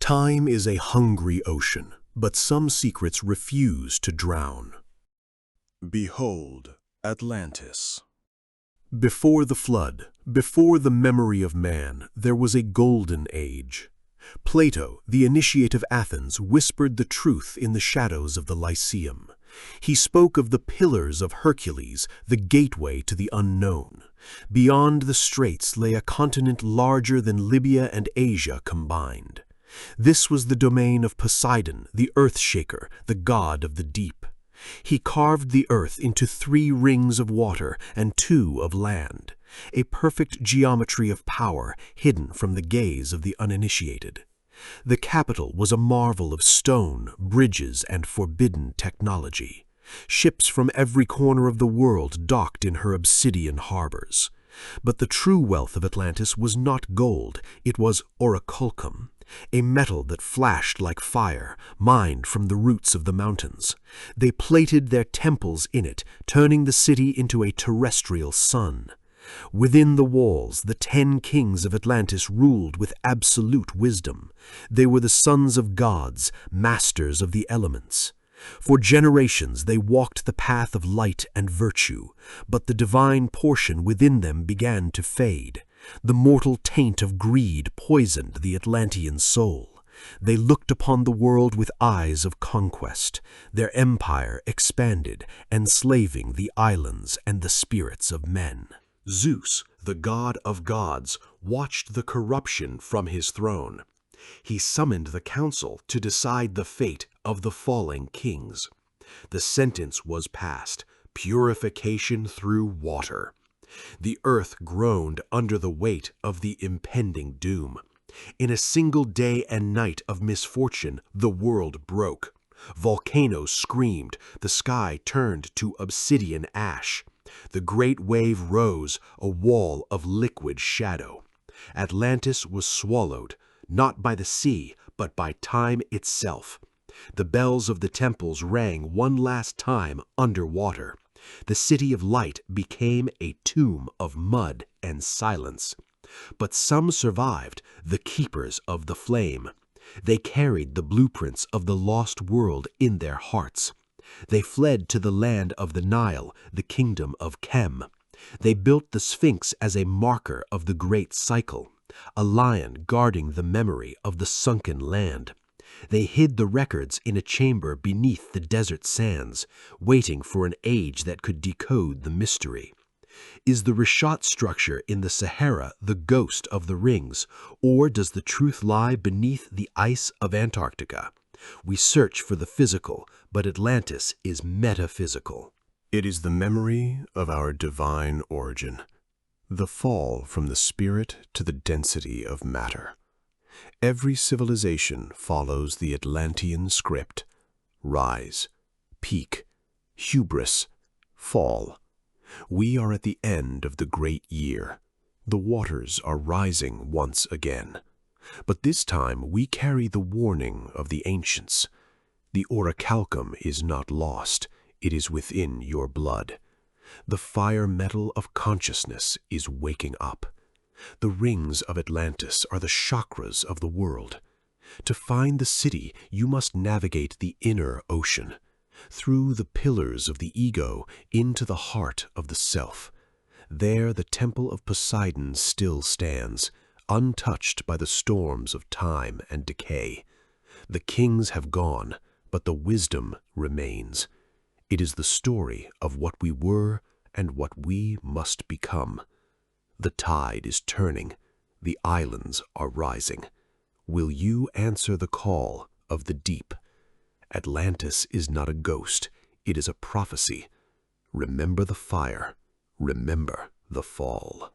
Time is a hungry ocean, but some secrets refuse to drown. Behold, Atlantis. Before the flood, before the memory of man, there was a golden age. Plato, the initiate of Athens, whispered the truth in the shadows of the Lyceum. He spoke of the pillars of Hercules, the gateway to the unknown. Beyond the straits lay a continent larger than Libya and Asia combined. This was the domain of Poseidon, the earth-shaker, the god of the deep. He carved the earth into 3 rings of water and 2 of land, a perfect geometry of power hidden from the gaze of the uninitiated. The capital was a marvel of stone, bridges, and forbidden technology. Ships from every corner of the world docked in her obsidian harbors. But the true wealth of Atlantis was not gold, it was orichalcum, a metal that flashed like fire, mined from the roots of the mountains. They plated their temples in it, turning the city into a terrestrial sun. Within the walls, the 10 kings of Atlantis ruled with absolute wisdom. They were the sons of gods, masters of the elements. For generations they walked the path of light and virtue, but the divine portion within them began to fade. The mortal taint of greed poisoned the Atlantean soul. They looked upon the world with eyes of conquest. Their empire expanded, enslaving the islands and the spirits of men. Zeus, the god of gods, watched the corruption from his throne. He summoned the council to decide the fate of the falling kings. The sentence was passed: purification through water. The earth groaned under the weight of the impending doom. In a single day and night of misfortune, the world broke. Volcanoes screamed, the sky turned to obsidian ash. The great wave rose, a wall of liquid shadow. Atlantis was swallowed, not by the sea, but by time itself. The bells of the temples rang one last time underwater. The city of light became a tomb of mud and silence. But some survived, the keepers of the flame. They carried the blueprints of the lost world in their hearts. They fled to the land of the Nile, the kingdom of Chem. They built the Sphinx as a marker of the great cycle, a lion guarding the memory of the sunken land. They hid the records in a chamber beneath the desert sands, waiting for an age that could decode the mystery. Is the Rishat structure in the Sahara the ghost of the rings, or does the truth lie beneath the ice of Antarctica? We search for the physical, but Atlantis is metaphysical. It is the memory of our divine origin, the fall from the spirit to the density of matter. Every civilization follows the Atlantean script: rise, peak, hubris, fall. We are at the end of the great year. The waters are rising once again. But this time we carry the warning of the ancients. The orichalcum is not lost, it is within your blood. The fire metal of consciousness is waking up. The rings of Atlantis are the chakras of the world. To find the city, you must navigate the inner ocean, through the pillars of the ego into the heart of the self. There the temple of Poseidon still stands, untouched by the storms of time and decay. The kings have gone, but the wisdom remains. It is the story of what we were and what we must become. The tide is turning. The islands are rising. Will you answer the call of the deep? Atlantis is not a ghost. It is a prophecy. Remember the fire. Remember the fall.